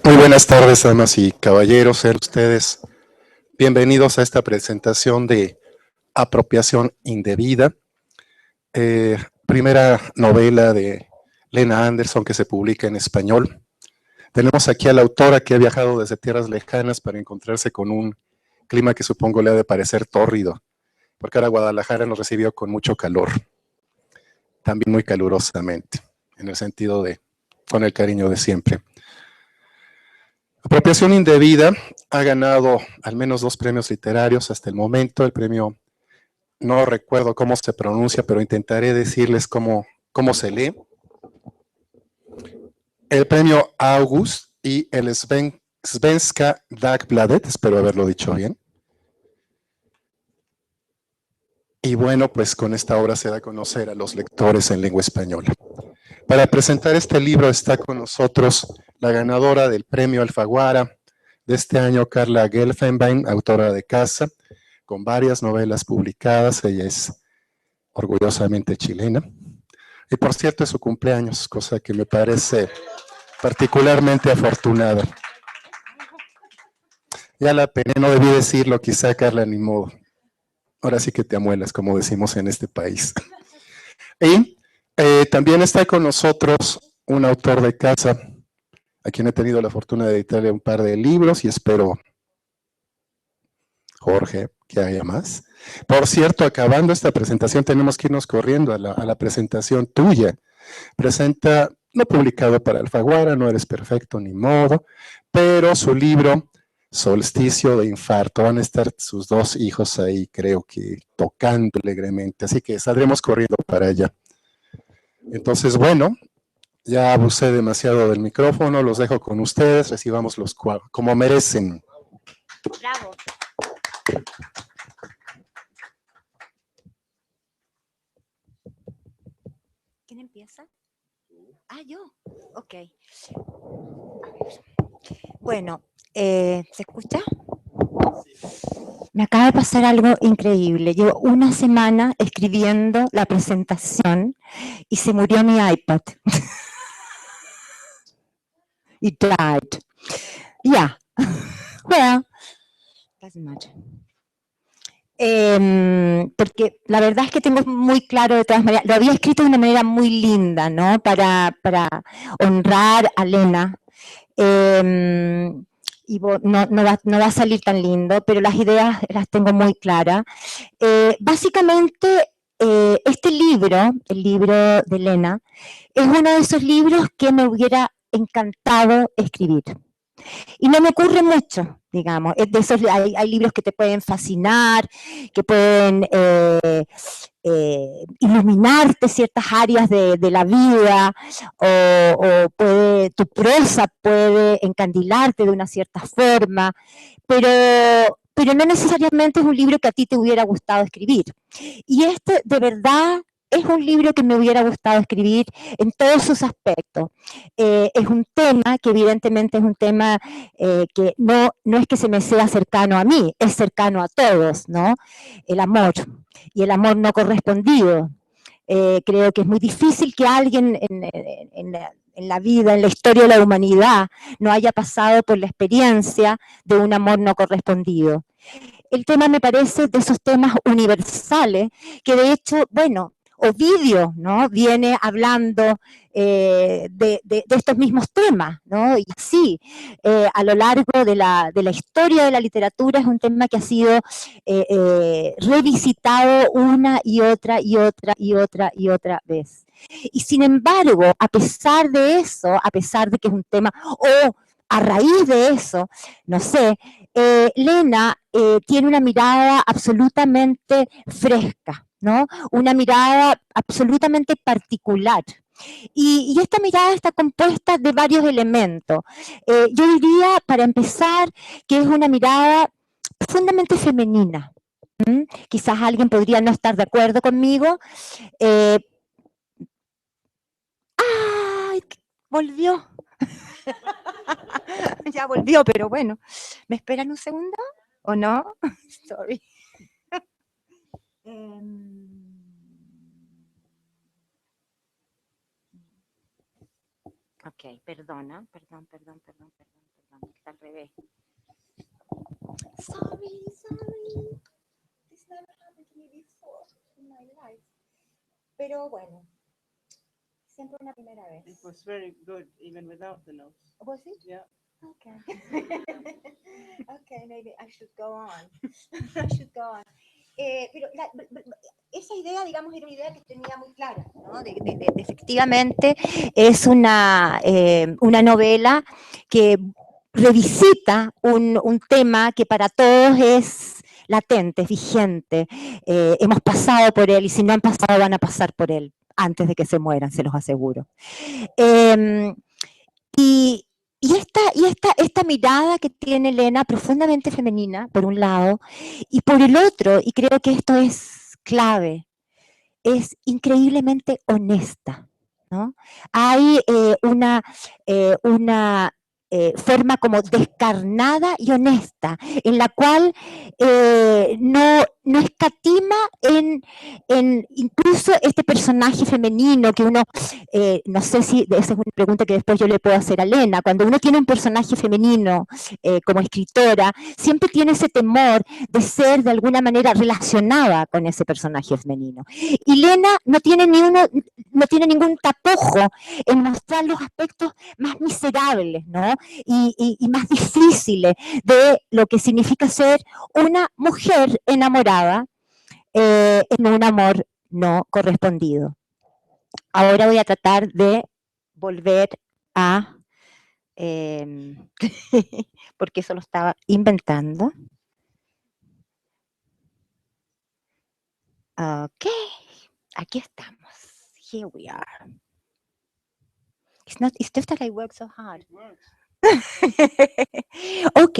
Muy buenas tardes, damas y caballeros. Sean ustedes bienvenidos a esta presentación de Apropiación Indebida, primera novela de Lena Andersson que se publica en español. Tenemos aquí a la autora que ha viajado desde tierras lejanas para encontrarse con un clima que supongo le ha de parecer tórrido, porque ahora Guadalajara nos recibió con mucho calor, también muy calurosamente, en el sentido de con el cariño de siempre. Apropiación Indebida ha ganado al menos 2 premios literarios hasta el momento. El premio, no recuerdo cómo se pronuncia, pero intentaré decirles cómo se lee. El premio August y el Svenska Dagbladet, espero haberlo dicho bien. Y bueno, pues con esta obra se da a conocer a los lectores en lengua española. Para presentar este libro está con nosotros la ganadora del premio Alfaguara de este año, Carla Gelfenbein, autora de Casa, con varias novelas publicadas. Ella es orgullosamente chilena. Y por cierto, es su cumpleaños, cosa que me parece particularmente afortunada. Ya la pena, no debí decirlo, quizá, Carla, ni modo. Ahora sí que te amuelas, como decimos en este país. Y también está con nosotros un autor de Casa, a quien he tenido la fortuna de editarle un par de libros y espero, Jorge, que haya más. Por cierto, acabando esta presentación, tenemos que irnos corriendo a la presentación tuya. Presenta, no publicado para Alfaguara, No eres perfecto ni modo, pero su libro, Solsticio de infarto, van a estar sus 2 hijos ahí, creo que tocando alegremente, así que saldremos corriendo para allá. Entonces, bueno, ya abusé demasiado del micrófono, los dejo con ustedes, recibámoslos como merecen. Bravo. ¿Quién empieza? Ah, yo. Ok. Bueno, ¿se escucha? Me acaba de pasar algo increíble. Llevo una semana escribiendo la presentación y se murió mi iPad. It died. Yeah. Well, doesn't matter. Porque la verdad es que tengo muy claro de todas maneras, lo había escrito de una manera muy linda, ¿no? Para honrar a Lena. Y no va a salir tan lindo, pero las ideas las tengo muy claras. Básicamente, este libro, el libro de Lena, es uno de esos libros que me hubiera encantado escribir. Y no me ocurre mucho, digamos. Es de esos, hay libros que te pueden fascinar, que pueden iluminarte ciertas áreas de la vida, o tu prosa puede encandilarte de una cierta forma, pero no necesariamente es un libro que a ti te hubiera gustado escribir. Y este, de verdad, es un libro que me hubiera gustado escribir en todos sus aspectos. Es un tema que evidentemente es un tema que no es que se me sea cercano a mí, es cercano a todos, ¿no? El amor, y el amor no correspondido. Creo que es muy difícil que alguien en la vida, en la historia de la humanidad, no haya pasado por la experiencia de un amor no correspondido. El tema me parece de esos temas universales, que de hecho, bueno, Ovidio, ¿no? Viene hablando de estos mismos temas, ¿no? Y así, a lo largo de la historia de la literatura es un tema que ha sido revisitado una y otra y otra y otra y otra vez. Y sin embargo, a pesar de eso, a pesar de que es un tema, o a raíz de eso, no sé, Lena tiene una mirada absolutamente fresca, ¿no? Una mirada absolutamente particular. Y esta mirada está compuesta de varios elementos. Yo diría, para empezar, que es una mirada profundamente femenina. Quizás alguien podría no estar de acuerdo conmigo. ¡Ay! Volvió. Ya volvió, pero bueno. ¿Me esperan un segundo? ¿O no? Sorry. Ok, perdón. está al revés. Sorry. This never happened to me before in my life. Pero bueno, siempre una primera vez. It was very good even without the notes. Was it? Yeah. Okay. Okay, maybe I should go on. I should go on. Pero esa idea, digamos, era una idea que tenía muy clara, ¿no? De efectivamente es una novela que revisita un tema que para todos es latente, es vigente. Hemos pasado por él y si no han pasado van a pasar por él antes de que se mueran, se los aseguro. Y esta mirada que tiene Lena, profundamente femenina, por un lado, y por el otro, y creo que esto es clave, es increíblemente honesta, ¿no? Hay una forma como descarnada y honesta, en la cual no escatima en incluso este personaje femenino que uno, no sé si esa es una pregunta que después yo le puedo hacer a Lena, cuando uno tiene un personaje femenino como escritora, siempre tiene ese temor de ser de alguna manera relacionada con ese personaje femenino. Y Lena no tiene ningún tapujo en mostrar los aspectos más miserables, ¿no? Y más difíciles de lo que significa ser una mujer enamorada en un amor no correspondido. Ahora voy a tratar de volver a... porque eso lo estaba inventando. Ok, aquí estamos. Here we are. It's just that I work so hard. It works. Ok,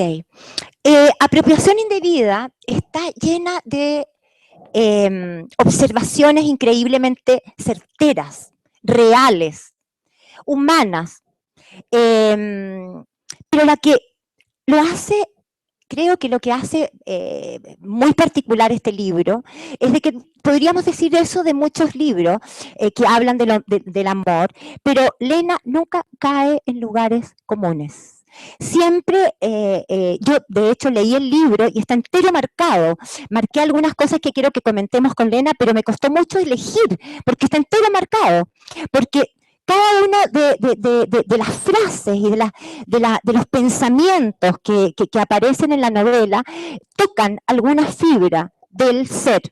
apropiación indebida está llena de observaciones increíblemente certeras, reales, humanas, pero la que lo hace, creo que lo que hace muy particular este libro es de que podríamos decir eso de muchos libros que hablan del amor, pero Lena nunca cae en lugares comunes. Siempre, yo de hecho leí el libro y está entero marcado. Marqué algunas cosas que quiero que comentemos con Lena, pero me costó mucho elegir, porque está entero marcado. Porque cada una de las frases y de los pensamientos que aparecen en la novela tocan alguna fibra del ser.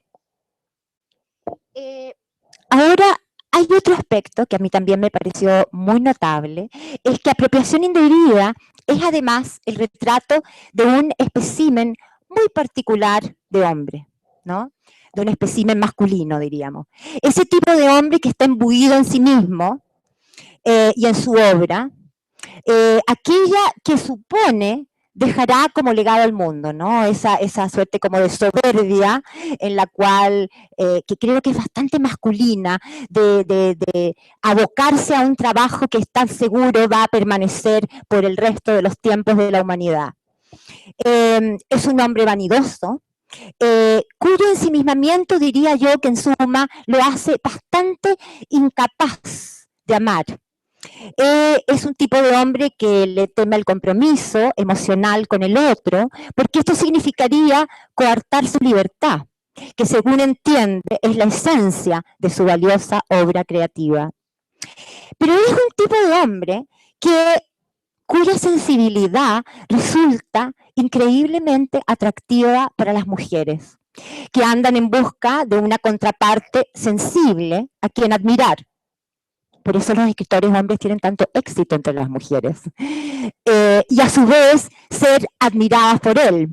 Ahora, hay otro aspecto que a mí también me pareció muy notable, es que apropiación indebida es además el retrato de un espécimen muy particular de hombre, ¿no? De un espécimen masculino, diríamos. Ese tipo de hombre que está imbuido en sí mismo y en su obra, aquella que supone dejará como legado al mundo, ¿no? Esa suerte como de soberbia en la cual, que creo que es bastante masculina, de abocarse a un trabajo que está seguro va a permanecer por el resto de los tiempos de la humanidad. Es un hombre vanidoso, cuyo ensimismamiento, diría yo, que en suma lo hace bastante incapaz de amar. Es un tipo de hombre que le teme al compromiso emocional con el otro, porque esto significaría coartar su libertad, que según entiende es la esencia de su valiosa obra creativa. Pero es un tipo de hombre cuya sensibilidad resulta increíblemente atractiva para las mujeres, que andan en busca de una contraparte sensible a quien admirar. Por eso los escritores hombres tienen tanto éxito entre las mujeres. Y a su vez ser admiradas por él.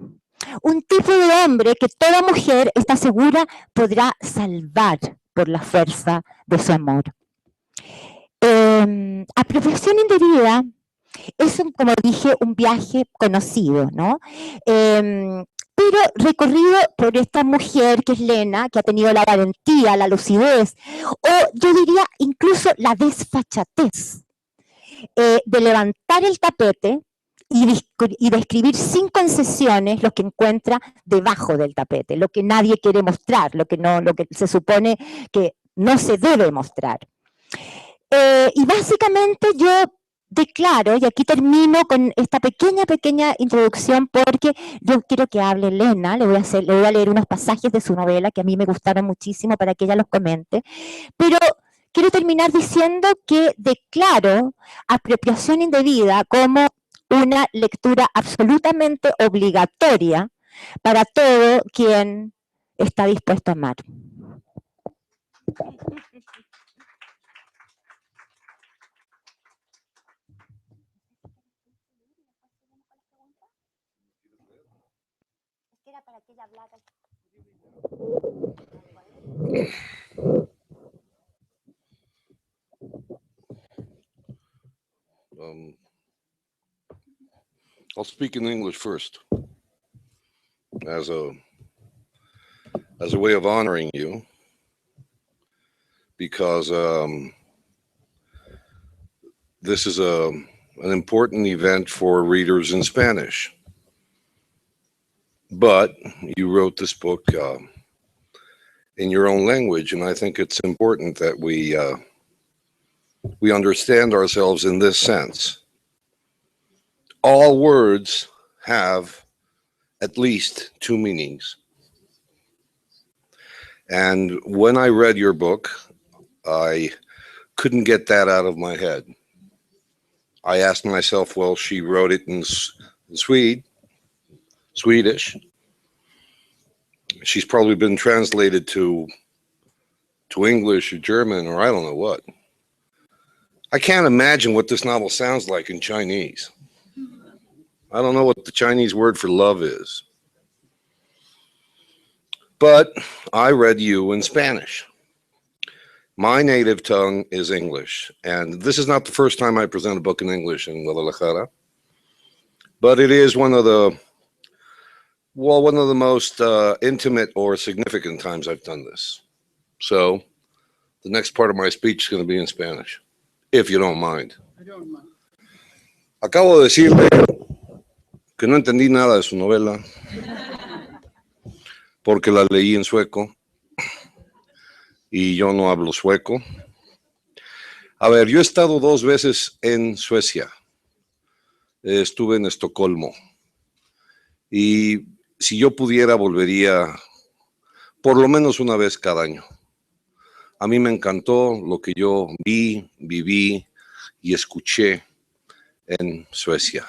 Un tipo de hombre que toda mujer está segura podrá salvar por la fuerza de su amor. Apropiación indebida es, como dije, un viaje conocido, ¿no? Pero recorrido por esta mujer que es Lena, que ha tenido la valentía, la lucidez, o yo diría incluso la desfachatez de levantar el tapete y de escribir sin concesiones lo que encuentra debajo del tapete, lo que nadie quiere mostrar, lo que se supone que no se debe mostrar. Y básicamente yo declaro, y aquí termino con esta pequeña introducción porque yo quiero que hable Lena, le voy a leer unos pasajes de su novela que a mí me gustaron muchísimo para que ella los comente, pero quiero terminar diciendo que declaro Apropiación Indebida como una lectura absolutamente obligatoria para todo quien está dispuesto a amar. Era para que ella hablara. I'll speak in English first, as a way of honoring you, because this is an important event for readers in Spanish. But you wrote this book in your own language, and I think it's important that we understand ourselves in this sense. All words have at least two meanings. And when I read your book, I couldn't get that out of my head. I asked myself, well, she wrote it in Swedish. She's probably been translated to English or German or I don't know what. I can't imagine what this novel sounds like in Chinese. I don't know what the Chinese word for love is. But I read you in Spanish. My native tongue is English, and this is not the first time I present a book in English in Guadalajara, but it is one of the most intimate or significant times I've done this. So the next part of my speech is going to be in Spanish, if you don't mind. I don't mind. Acabo de decirle que no entendí nada de su novela, porque la leí en sueco y yo no hablo sueco. A ver, yo he estado 2 veces en Suecia. Estuve en Estocolmo. Y si yo pudiera, volvería por lo menos una vez cada año. A mí me encantó lo que yo vi, viví y escuché en Suecia.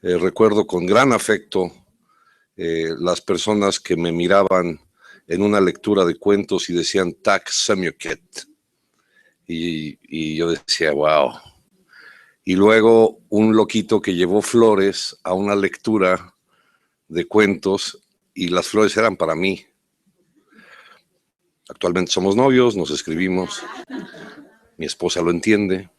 Recuerdo con gran afecto las personas que me miraban en una lectura de cuentos y decían "Tack så mycket". Y yo decía, wow. Y luego un loquito que llevó flores a una lectura de cuentos y las flores eran para mí. Actualmente somos novios, nos escribimos. Mi esposa lo entiende.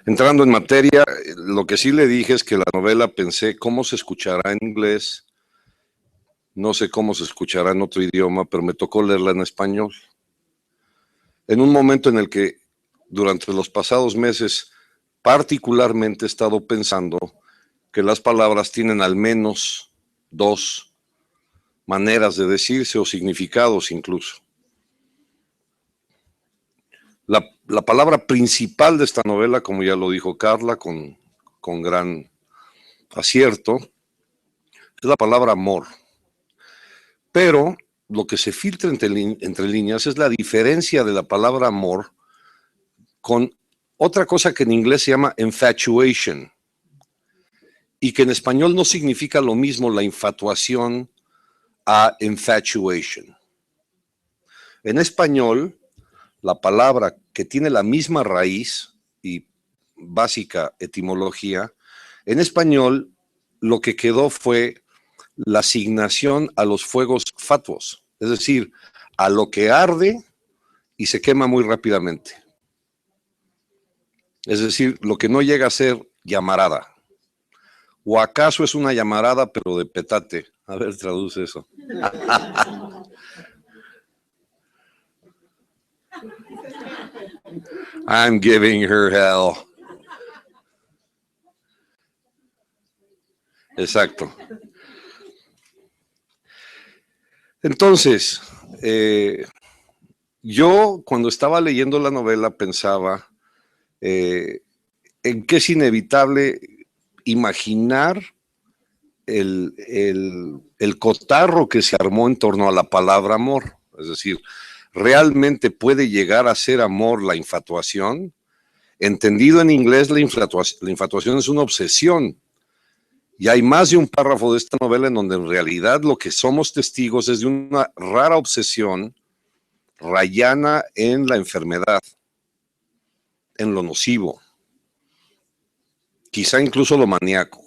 Entrando en materia, lo que sí le dije es que la novela pensé cómo se escuchará en inglés. No sé cómo se escuchará en otro idioma, pero me tocó leerla en español. En un momento en el que durante los pasados meses particularmente he estado pensando que las palabras tienen al menos 2 maneras de decirse o significados incluso. La palabra principal de esta novela, como ya lo dijo Carla con gran acierto, es la palabra amor. Pero lo que se filtra entre líneas es la diferencia de la palabra amor con otra cosa que en inglés se llama infatuation y que en español no significa lo mismo la infatuación a infatuation. En español, la palabra que tiene la misma raíz y básica etimología, en español lo que quedó fue la asignación a los fuegos fatuos, es decir, a lo que arde y se quema muy rápidamente. Es decir, lo que no llega a ser llamarada. ¿O acaso es una llamarada pero de petate? A ver, traduce eso. I'm giving her hell. Exacto. Entonces, Yo, cuando estaba leyendo la novela, pensaba en que es inevitable imaginar el cotarro que se armó en torno a la palabra amor. Es decir, ¿realmente puede llegar a ser amor la infatuación? Entendido en inglés, la infatuación es una obsesión. Y hay más de un párrafo de esta novela en donde en realidad lo que somos testigos es de una rara obsesión rayana en la enfermedad, en lo nocivo, quizá incluso lo maníaco.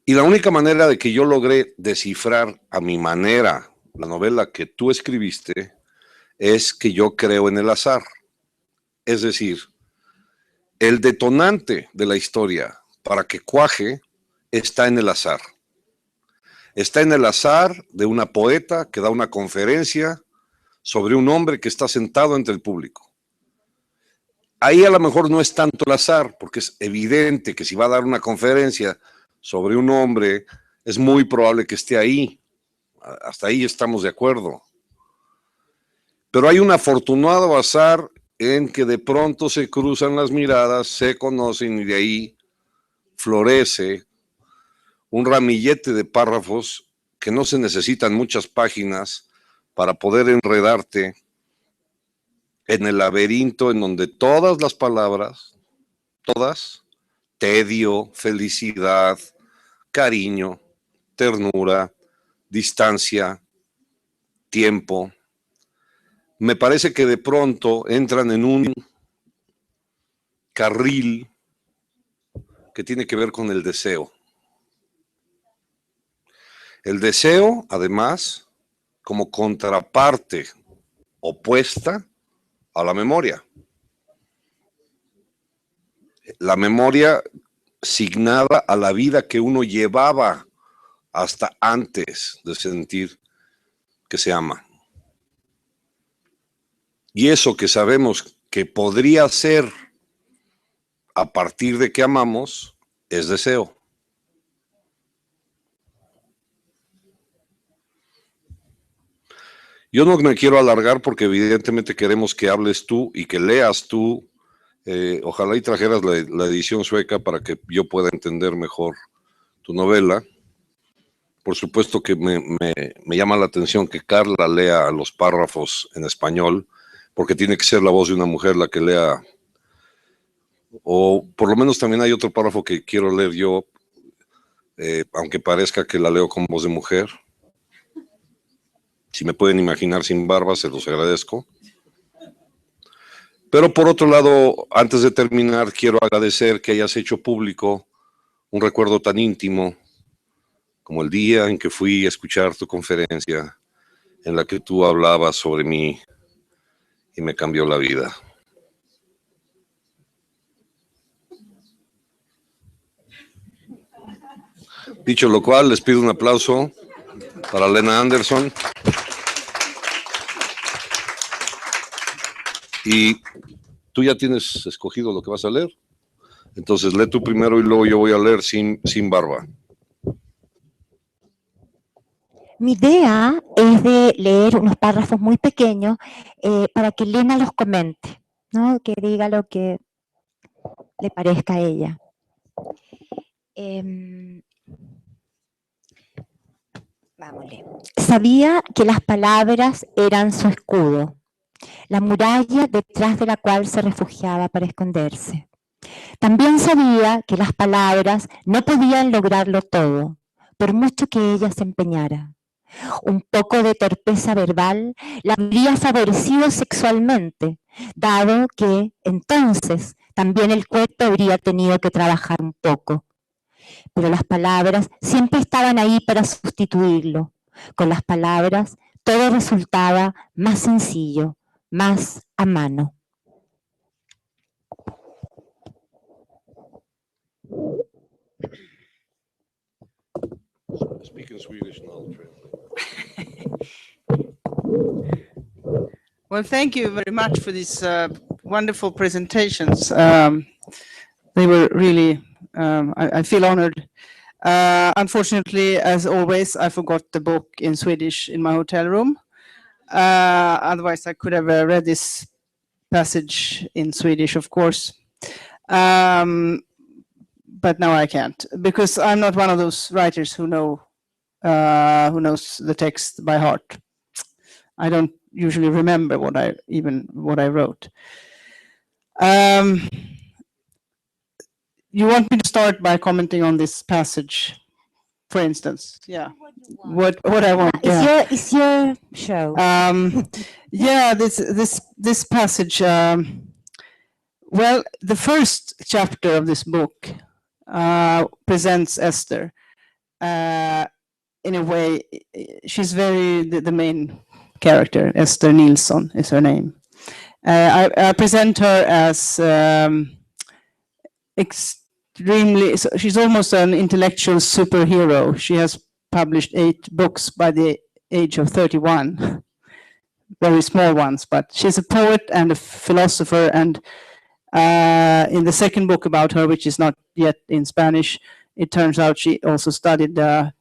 Y la única manera de que yo logré descifrar a mi manera la novela que tú escribiste es que yo creo en el azar. Es decir, el detonante de la historia para que cuaje está en el azar. Está en el azar de una poeta que da una conferencia sobre un hombre que está sentado entre el público. Ahí a lo mejor no es tanto el azar, porque es evidente que si va a dar una conferencia sobre un hombre, es muy probable que esté ahí. Hasta ahí estamos de acuerdo. Pero hay un afortunado azar en que de pronto se cruzan las miradas, se conocen y de ahí florece un ramillete de párrafos que no se necesitan muchas páginas para poder enredarte en el laberinto en donde todas las palabras, todas, tedio, felicidad, cariño, ternura, distancia, tiempo, me parece que de pronto entran en un carril que tiene que ver con el deseo. El deseo, además, como contraparte opuesta a la memoria. La memoria signada a la vida que uno llevaba hasta antes de sentir que se ama. Y eso que sabemos que podría ser a partir de que amamos, es deseo. Yo no me quiero alargar porque evidentemente queremos que hables tú y que leas tú. Ojalá y trajeras la edición sueca para que yo pueda entender mejor tu novela. Por supuesto que me llama la atención que Carla lea los párrafos en español, porque tiene que ser la voz de una mujer la que lea. O por lo menos también hay otro párrafo que quiero leer yo, aunque parezca que la leo con voz de mujer. Si me pueden imaginar sin barba, se los agradezco. Pero por otro lado, antes de terminar, quiero agradecer que hayas hecho público un recuerdo tan íntimo como el día en que fui a escuchar tu conferencia, en la que tú hablabas sobre mí y me cambió la vida. Dicho lo cual, les pido un aplauso para Lena Andersson. Y tú ya tienes escogido lo que vas a leer. Entonces lee tú primero y luego yo voy a leer sin barba. Mi idea es de leer unos párrafos muy pequeños para que Lena los comente, ¿no? Que diga lo que le parezca a ella. Vámonos. Sabía que las palabras eran su escudo, la muralla detrás de la cual se refugiaba para esconderse. También sabía que las palabras no podían lograrlo todo, por mucho que ella se empeñara. Un poco de torpeza verbal la habría favorecido sexualmente, dado que entonces también el cuerpo habría tenido que trabajar un poco. Pero las palabras siempre estaban ahí para sustituirlo. Con las palabras todo resultaba más sencillo, más a mano. Speak in Swedish now. Well, thank you very much for these wonderful presentations. They were really, I feel honored. Unfortunately, as always, I forgot the book in Swedish in my hotel room. Otherwise, I could have read this passage in Swedish, of course. But now I can't, because I'm not one of those writers who knows the text by heart. I don't usually remember what I wrote. You want me to start by commenting on this passage, for instance? Yeah. What I want? Yeah. It's your show. Yeah. This passage. Well, the first chapter of this book presents Esther. In a way, she's the main character. Esther Nilsson is her name. I present her as extremely. She's almost an intellectual superhero. She has published 8 books by the age of 31, very small ones. But she's a poet and a philosopher. And in the second book about her, which is not yet in Spanish, it turns out she also studied. I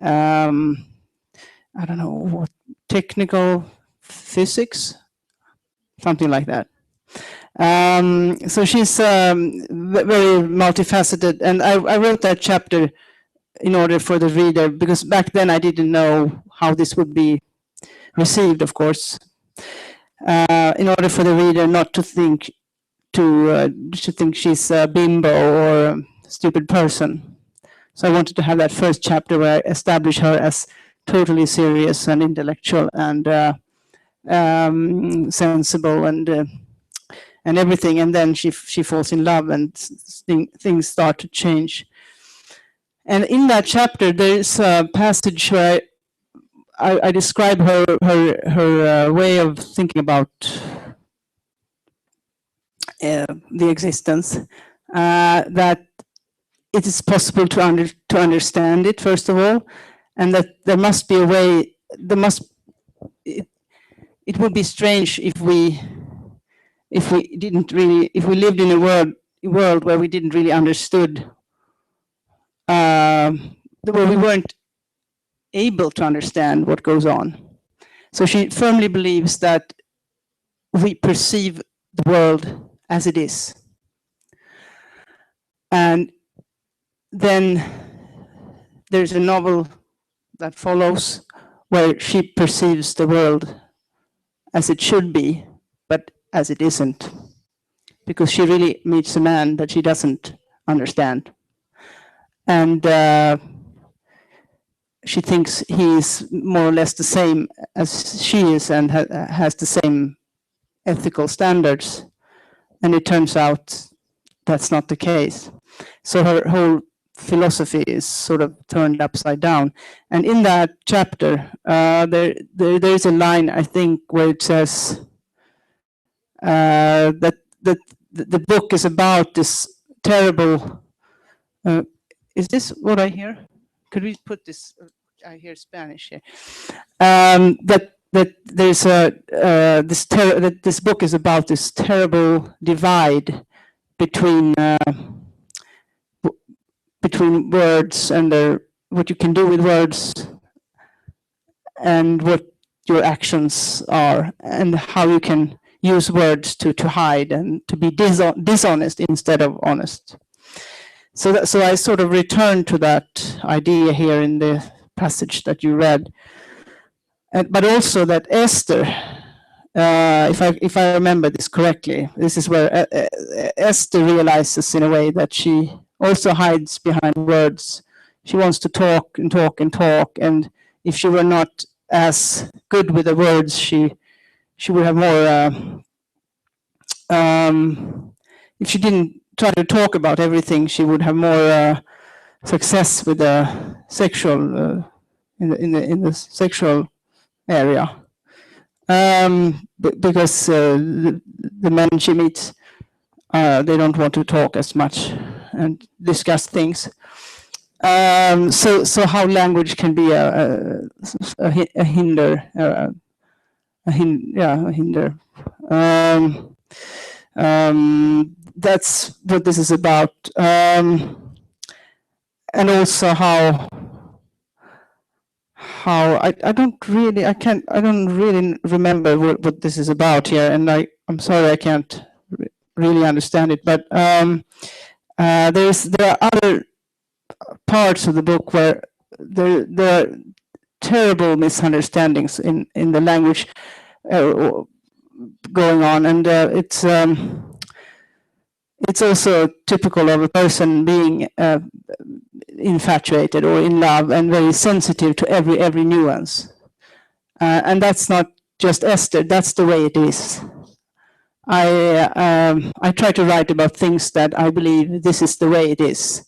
don't know what, technical physics, something like that. So she's very multifaceted, and I wrote that chapter in order for the reader, because back then I didn't know how this would be received, of course. In order for the reader not to think she's a bimbo or a stupid person. So I wanted to have that first chapter where I establish her as totally serious and intellectual and sensible and everything. And then she falls in love and things start to change. And in that chapter, there's a passage where I describe her way of thinking about the existence, that it is possible to understand it, first of all, and that there must be a way. It would be strange if we lived in a world where we didn't really understood, where we weren't able to understand what goes on. So she firmly believes that we perceive the world as it is. And then there's a novel that follows where she perceives the world as it should be, but as it isn't, because she really meets a man that she doesn't understand. And she thinks he's more or less the same as she is and has the same ethical standards. And it turns out that's not the case. So her whole philosophy is sort of turned upside down. And in that chapter, there is a line, I think, where it says that the book is about this terrible. Is this what I hear? Could we put this? I hear Spanish here. That there's that this book is about this terrible divide between words and what you can do with words and what your actions are, and how you can use words to hide and to be dishonest instead of honest. So I sort of return to that idea here in the passage that you read, but also that Esther, if I remember this correctly, this is where Esther realizes in a way that she also hides behind words. She wants to talk and talk and talk, and if she were not as good with the words, she would have more. If she didn't try to talk about everything, she would have more success with the sexual in the sexual area, because the men she meets, they don't want to talk as much and discuss things. So how language can be a hinder, a hinder. That's what this is about, and also how I don't really remember what this is about here, and I'm sorry I can't really understand it. But there are other parts of the book where there are terrible misunderstandings in the language going on, and it's also typical of a person being infatuated or in love and very sensitive to every nuance. And that's not just Esther, that's the way it is. I try to write about things that I believe this is the way it is,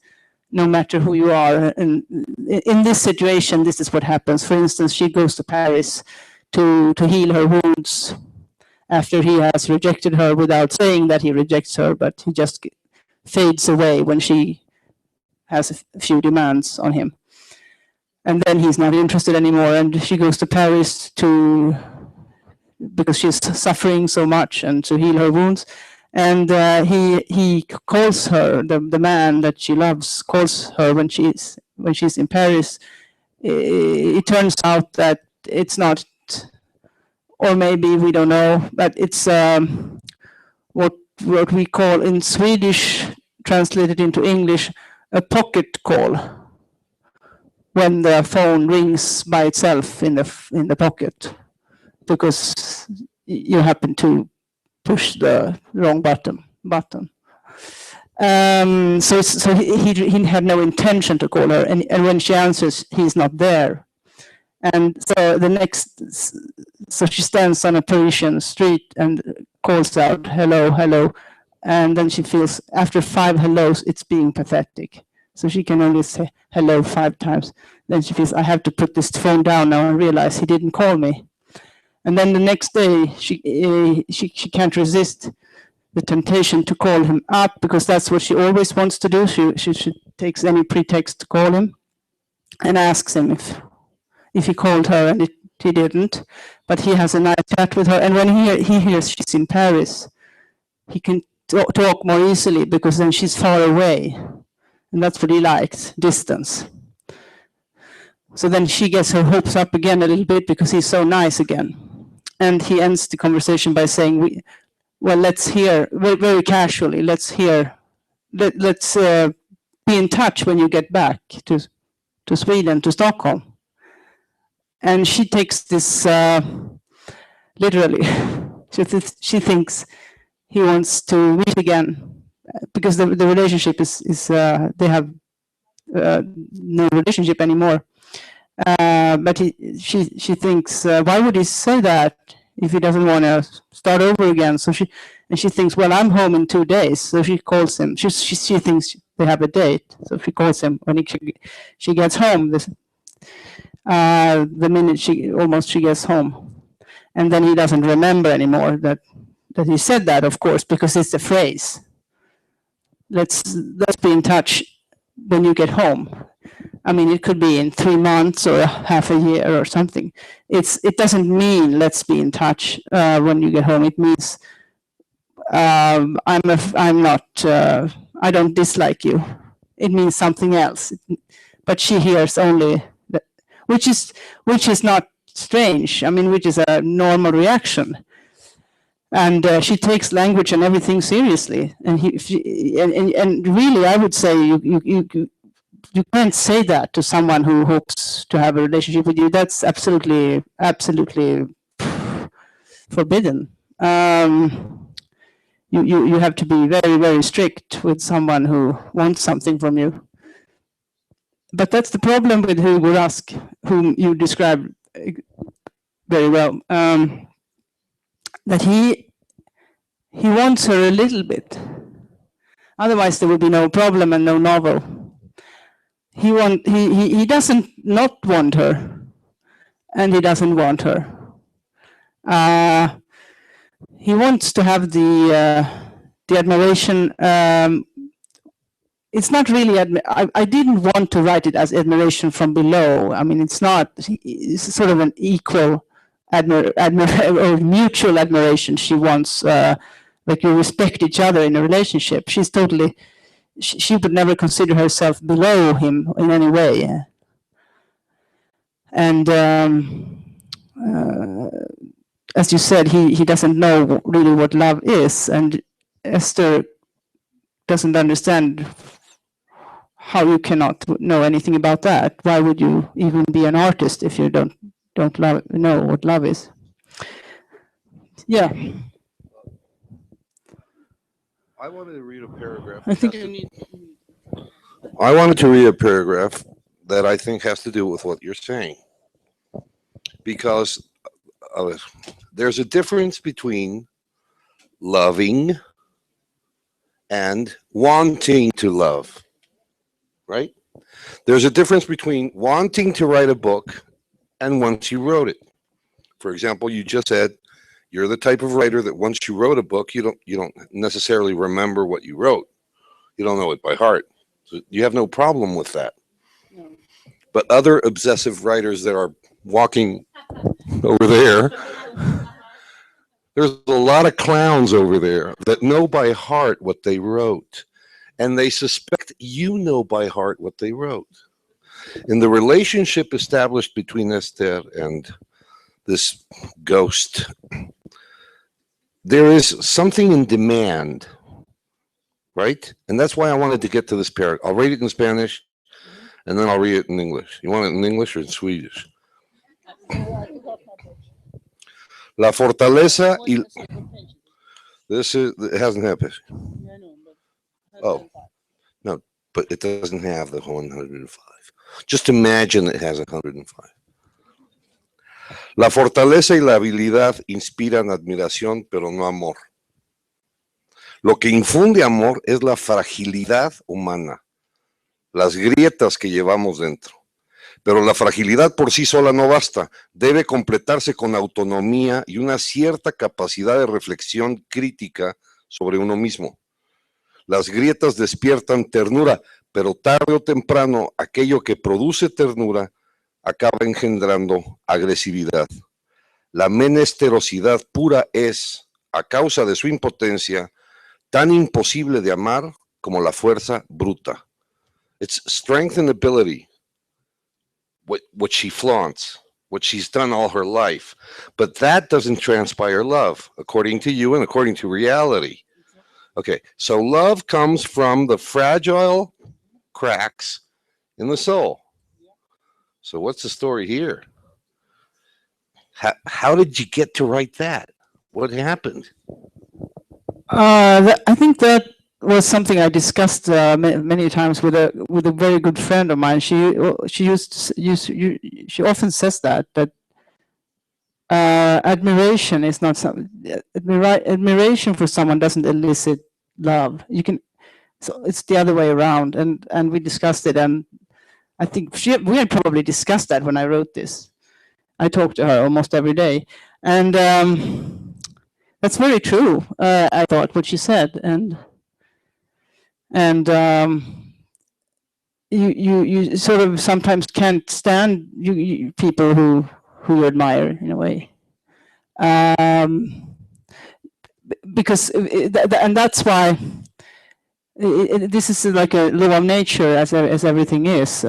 no matter who you are. And in this situation, this is what happens. For instance, she goes to Paris to heal her wounds after he has rejected her without saying that he rejects her, but he just fades away when she has a few demands on him. And then he's not interested anymore, and she goes to Paris because she's suffering so much and to heal her wounds. And he calls her, the man that she loves, calls her when she's in Paris. It turns out that it's not, or maybe we don't know, but it's what we call in Swedish, translated into English, a pocket call, when the phone rings by itself in the pocket because you happen to push the wrong button. So he had no intention to call her, and when she answers, he's not there. And so she stands on a Parisian street and calls out, hello, hello. And then she feels, after 5 hellos, it's being pathetic. So she can only say hello 5 times. Then she feels, I have to put this phone down now and realize he didn't call me. And then the next day, she can't resist the temptation to call him up, because that's what she always wants to do. She takes any pretext to call him and asks him if he called her, and he didn't. But he has a nice chat with her. And when he hears she's in Paris, he can talk more easily, because then she's far away. And that's what he likes, distance. So then she gets her hopes up again a little bit, because he's so nice again. And he ends the conversation by saying, well, let's hear, very casually, let's be in touch when you get back to Sweden, to Stockholm. And she takes this literally. She thinks he wants to meet again, because the relationship is they have no relationship anymore. But she thinks, why would he say that if he doesn't want to start over again? So she thinks, well, I'm home in 2 days. So she calls him. She thinks they have a date. So she calls him when she gets home. The minute she gets home, and then he doesn't remember anymore that he said that, of course, because it's a phrase. Let's be in touch when you get home. I mean, it could be in 3 months or half a year or something. It doesn't mean let's be in touch when you get home. It means I don't dislike you. It means something else. But she hears only that, which is not strange. I mean, which is a normal reaction. And she takes language and everything seriously. And really, I would say you can't say that to someone who hopes to have a relationship with you. That's absolutely forbidden. You have to be very, very strict with someone who wants something from you. But that's the problem with Hugo Rask, whom you described very well. That he wants her a little bit. Otherwise, there would be no problem and no novel. He doesn't not want her, and he doesn't want her. He wants to have the admiration. It's not really. I didn't want to write it as admiration from below. I mean, it's not. It's sort of an equal or mutual admiration. She wants like you respect each other in a relationship. She's totally. She would never consider herself below him in any way. And as you said, he doesn't know really what love is, and Esther doesn't understand how you cannot know anything about that. Why would you even be an artist if you don't know what love is? Yeah. I wanted to read a paragraph. I think you need. I wanted to read a paragraph that I think has to do with what you're saying, because there's a difference between loving and wanting to love, right? There's a difference between wanting to write a book and once you wrote it. For example, you just said you're the type of writer that once you wrote a book, you don't necessarily remember what you wrote. You don't know it by heart. So you have no problem with that. No. But other obsessive writers that are walking over there, there's a lot of clowns over there that know by heart what they wrote. And they suspect you know by heart what they wrote. In the relationship established between Esther and this ghost, there is something in demand, right? And that's why I wanted to get to this paragraph. I'll read it in Spanish, and then I'll read it in English. You want it in English or in Swedish? La fortaleza y... it hasn't happened. Oh, no, but it doesn't have the 105. Just imagine it has 105. La fortaleza y la habilidad inspiran admiración, pero no amor. Lo que infunde amor es la fragilidad humana, las grietas que llevamos dentro. Pero la fragilidad por sí sola no basta, debe completarse con autonomía y una cierta capacidad de reflexión crítica sobre uno mismo. Las grietas despiertan ternura, pero tarde o temprano aquello que produce ternura acaba engendrando agresividad. La menesterosidad pura es, a causa de su impotencia, tan imposible de amar como la fuerza bruta. It's strength and ability, what she flaunts, what she's done all her life. But that doesn't transpire love, according to you and according to reality. Okay, so love comes from the fragile cracks in the soul. So what's the story here? How did you get to write that? What happened? I think that was something I discussed many times with a very good friend of mine. She often says that admiration is not something. Admiration for someone doesn't elicit love. So it's the other way around, and we discussed it, and I think we had probably discussed that when I wrote this. I talked to her almost every day, and that's very true. I thought what she said, and you sort of sometimes can't stand people who you admire in a way, because and that's why this is like a law of nature, as everything is.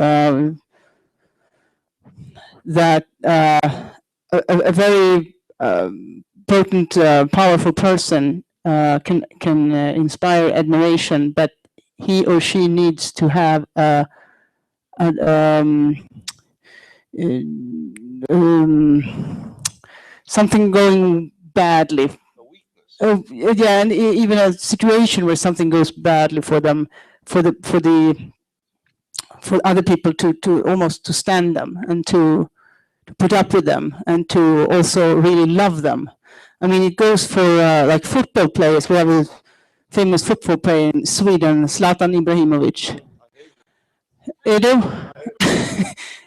That a very potent, powerful person can inspire admiration, but he or she needs to have something going badly. Oh, yeah, and even a situation where something goes badly for them, for other people to almost to stand them and to put up with them and to also really love them. I mean, it goes for like football players. We have a famous football player in Sweden, Zlatan Ibrahimovic. You know?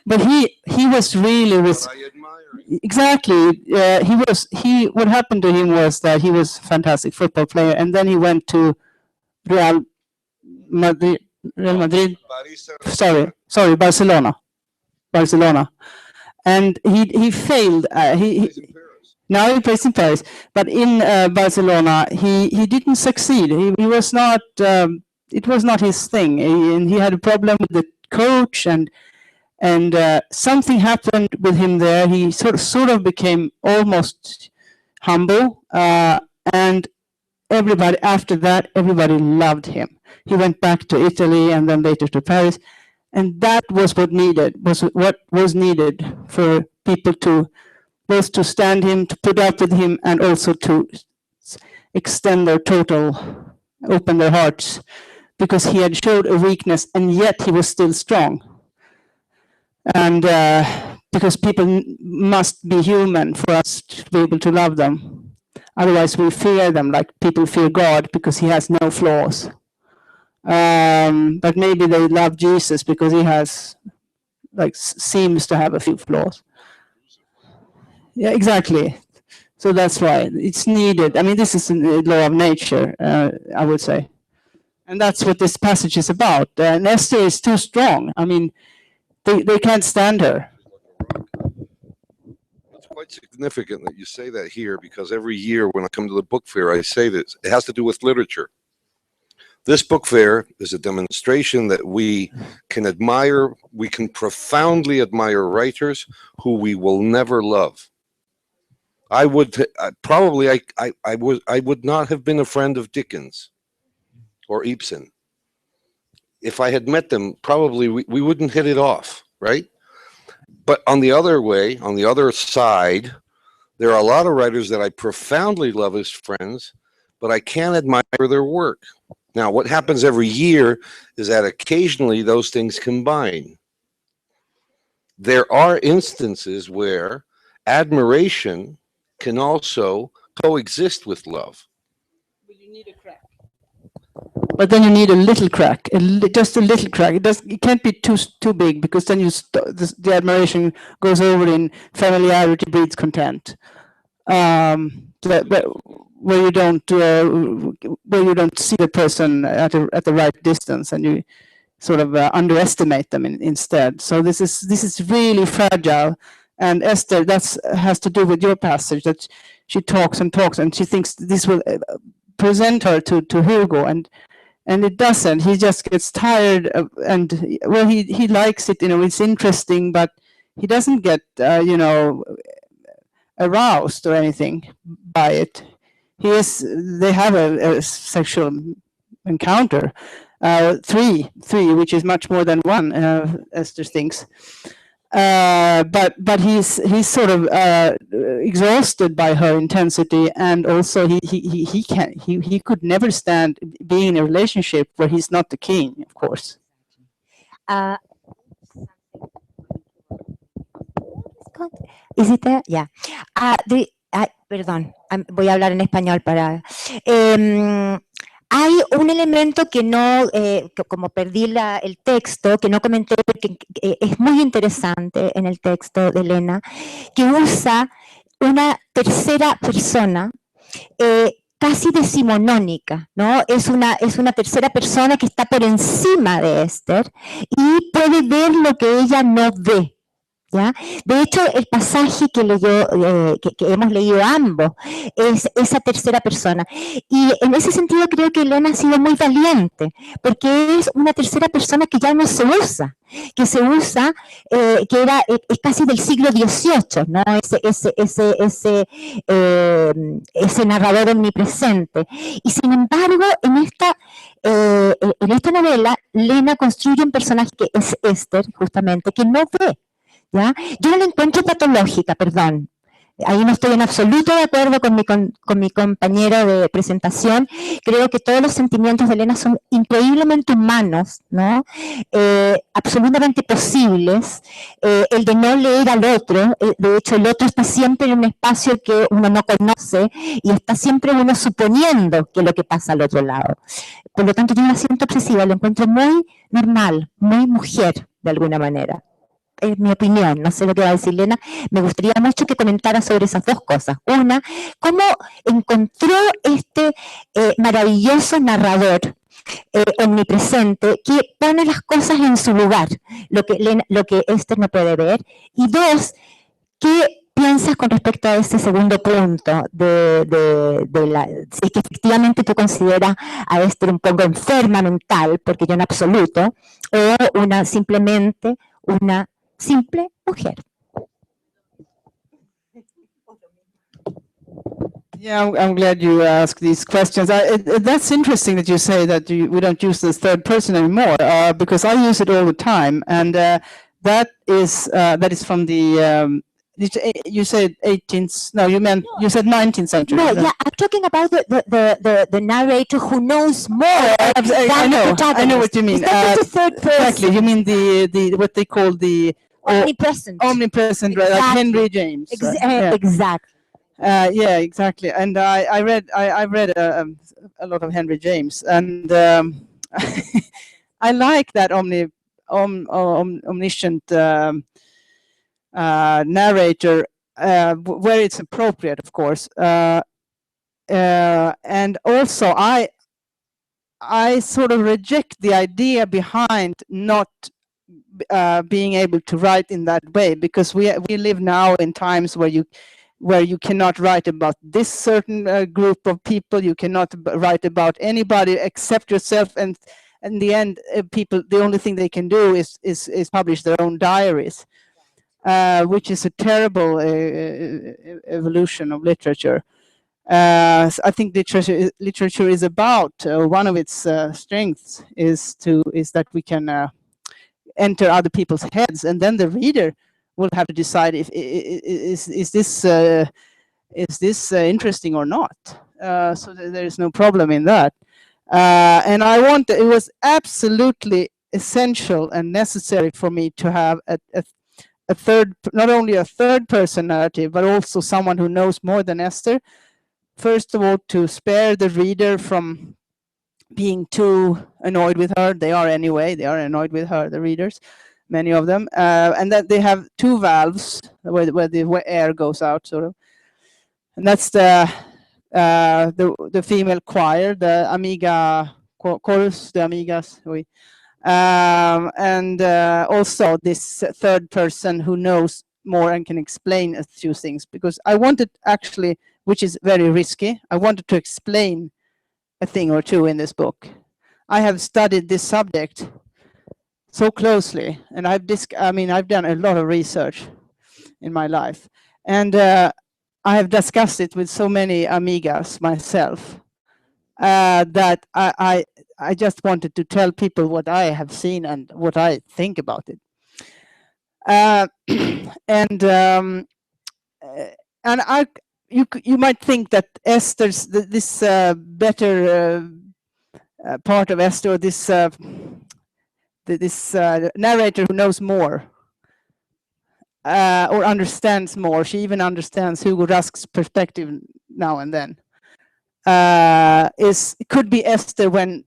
But he was really exactly. What happened to him was that he was a fantastic football player, and then he went to Real Madrid. Barcelona, and he failed. Now he plays in Paris, but in Barcelona he didn't succeed. He was not. It was not his thing, and he had a problem with the coach, and And something happened with him there. He sort of became almost humble, and everybody after that, everybody loved him. He went back to Italy and then later to Paris, and that was what was needed for people to both to stand him, to put up with him, and also to extend their open their hearts, because he had showed a weakness and yet he was still strong. And because people must be human for us to be able to love them. Otherwise we fear them like people fear God because he has no flaws. But maybe they love Jesus because he has, like, seems to have a few flaws. Yeah, exactly. So that's why it's needed. I mean, this is a law of nature, I would say. And that's what this passage is about. And Esther is too strong. I mean, they can't stand her. It's quite significant that you say that here, because every year when I come to the book fair, I say this. It has to do with literature. This book fair is a demonstration that we can admire, we can profoundly admire writers who we will never love. I would not have been a friend of Dickens or Ibsen. If I had met them, probably we wouldn't hit it off, right? But on the other side, there are a lot of writers that I profoundly love as friends, but I can't admire their work. Now, what happens every year is that occasionally those things combine. There are instances where admiration can also coexist with love. But you need a crack. But then you need a little crack, just a little crack. It can't be too big, because then the admiration goes over in familiarity breeds contempt. Where you don't see the person at the right distance, and you sort of underestimate them instead. So this is really fragile. And Esther, has to do with your passage, that she talks and talks, and she thinks this will present her to Hugo, and it doesn't. He just gets tired, and well, he likes it, it's interesting, but he doesn't get aroused or anything by it. They have a sexual encounter, three, which is much more than one, Esther thinks. But he's sort of exhausted by her intensity, and also he could never stand being in a relationship where he's not the king, of course. Is it there? Yeah. Perdón, voy a hablar en español para... hay un elemento que no, como perdí el texto, que no comenté, porque es muy interesante en el texto de Lena, que usa una tercera persona casi decimonónica, ¿no? Es una tercera persona que está por encima de Esther y puede ver lo que ella no ve. ¿Ya? De hecho, el pasaje que hemos leído ambos es esa tercera persona. Y en ese sentido creo que Lena ha sido muy valiente, porque es una tercera persona que ya no se usa, que se usa, es casi del siglo XVIII, ¿no? Ese narrador omnipresente. Y sin embargo, en esta novela, Lena construye un personaje que es Esther, justamente, que no ve. ¿Ya? Yo no la encuentro patológica, perdón. Ahí no estoy en absoluto de acuerdo con mi compañero de presentación. Creo que todos los sentimientos de Lena son increíblemente humanos, ¿no? Absolutamente posibles. El de no leer al otro, de hecho el otro está siempre en un espacio que uno no conoce y está siempre uno suponiendo que lo que pasa al otro lado. Por lo tanto, yo no la siento obsesiva, la encuentro muy normal, muy mujer, de alguna manera. Es mi opinión, no sé lo que va a decir Lena. Me gustaría mucho que comentara sobre esas dos cosas. Una, cómo encontró este maravilloso narrador omnipresente que pone las cosas en su lugar, lo que Esther no puede ver. Y dos, ¿qué piensas con respecto a ese segundo punto? Si es que efectivamente tú consideras a Esther un poco enferma mental, porque yo en absoluto, o simplemente una simple mujer. Yeah, I'm glad you asked these questions. That's interesting that you say that we don't use the third person anymore, because I use it all the time, and that is from the. You said 18th. No, you said 19th century. No, yeah, I'm talking about the narrator who knows more than the protagonist. I know what you mean. It's not just the third person. Exactly. You mean the what they call the Omnipresent. Omnipresent, Exactly. like Henry James. Yeah. Exactly. Yeah, exactly. And I read a lot of Henry James, and I like that omniscient narrator where it's appropriate, of course. And also, I sort of reject the idea behind not being able to write in that way, because we live now in times where you cannot write about this certain group of people. You cannot write about anybody except yourself, and in the end, people, the only thing they can do is publish their own diaries, which is a terrible evolution of literature. I think literature is about one of its strengths is that we can enter other people's heads, and then the reader will have to decide if is this interesting or not. So there is no problem in that. And it was absolutely essential and necessary for me to have a third, not only a third person narrative, but also someone who knows more than Esther. First of all, to spare the reader from being too annoyed with her. They are anyway, they are annoyed with her, the readers, many of them. And that they have two valves where the air goes out, sort of. And that's the female choir, the Amiga chorus, the Amigas. And also this third person who knows more and can explain a few things, because I wanted actually, which is very risky, I wanted to explain a thing or two in this book. I have studied this subject so closely, and I've done a lot of research in my life, and I have discussed it with so many amigas myself that I just wanted to tell people what I have seen and what I think about it. You might think that Esther's this better part of Esther, this narrator who knows more or understands more. She even understands Hugo Rask's perspective now and then. It could be Esther when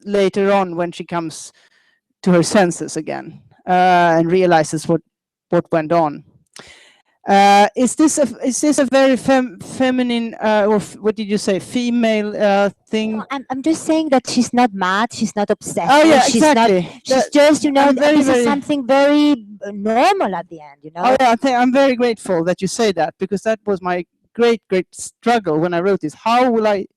later on, when she comes to her senses again and realizes what went on. Is this a very feminine or what did you say, female thing? No, I'm just saying that she's not mad, she's not obsessed. Oh yeah, she's exactly. She's just, this is very, something very normal at the end, Oh yeah, I'm very grateful that you say that, because that was my great struggle when I wrote this. How will I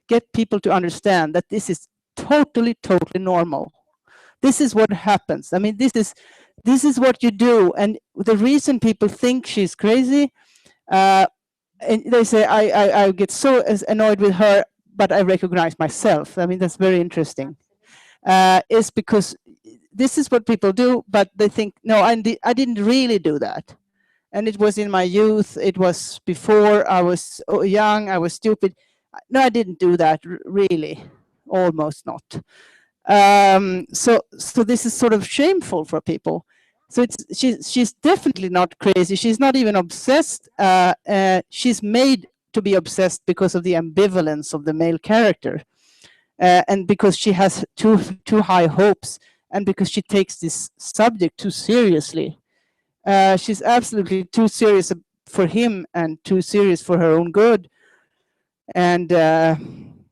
get people to understand that this is totally normal? This is what happens. I mean, this is what you do, and the reason people think she's crazy, and they say, I get so annoyed with her, but I recognize myself. I mean, that's very interesting. Is because this is what people do, but they think, no, I didn't really do that. And it was in my youth, it was before I was young, I was stupid. No, I didn't do that, really, almost not. So this is sort of shameful for people. So she's definitely not crazy. She's not even obsessed. She's made to be obsessed because of the ambivalence of the male character, and because she has too high hopes, and because she takes this subject too seriously. She's absolutely too serious for him and too serious for her own good, and a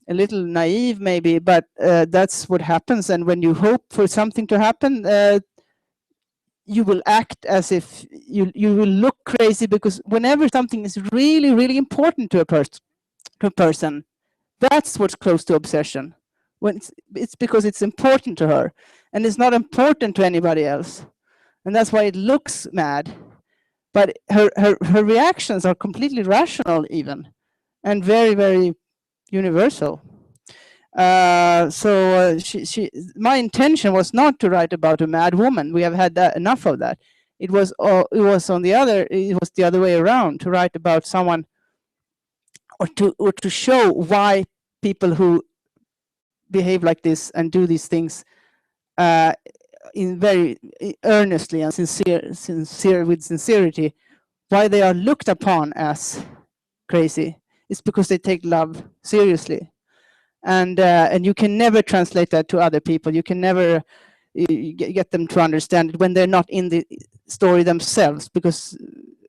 little naive maybe, but that's what happens. And when you hope for something to happen, you will act as if you will look crazy, because whenever something is really important to a person, that's what's close to obsession. When it's because it's important to her, and it's not important to anybody else. And that's why it looks mad. But her reactions are completely rational even, and very, very universal. My intention was not to write about a mad woman. We have had enough of that. It was the other way around, to write about someone, or to show why people who behave like this and do these things in very earnestly and with sincerity, why they are looked upon as crazy. It's because they take love seriously. And you can never translate that to other people. You can never get them to understand it when they're not in the story themselves, because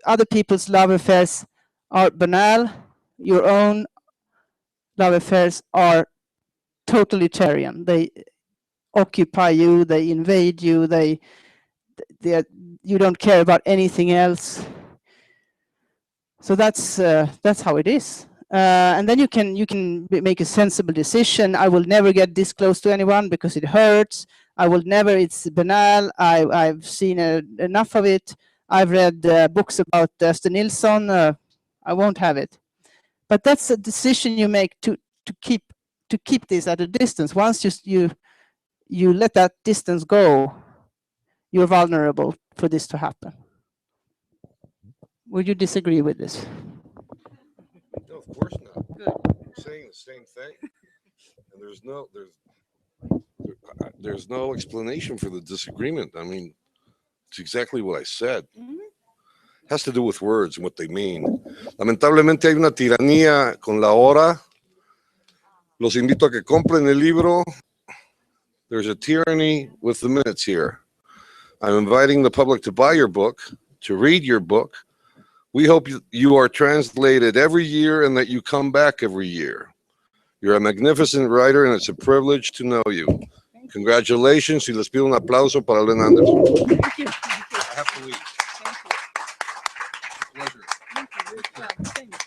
other people's love affairs are banal. Your own love affairs are totalitarian. They occupy you, they invade you, you don't care about anything else. So that's how it is. And then you can make a sensible decision. I will never get this close to anyone because it hurts. I will never, it's banal. I've seen enough of it. I've read books about Esther Nilsson. I won't have it. But that's a decision you make to keep this at a distance. Once you let that distance go, you're vulnerable for this to happen. Would you disagree with this? No, of course not. Good. I'm saying the same thing, and there's no explanation for the disagreement. I mean, it's exactly what I said. It has to do with words and what they mean. Lamentablemente hay una tiranía con la hora. Los invito a que compren el libro. There's a tyranny with the minutes here. I'm inviting the public to buy your book, to read your book. We hope you are translated every year and that you come back every year. You're a magnificent writer and it's a privilege to know you. Congratulations, y les pido un aplauso para Lena Andersson. Thank you. I have to leave. Thank you. Pleasure. Thank you.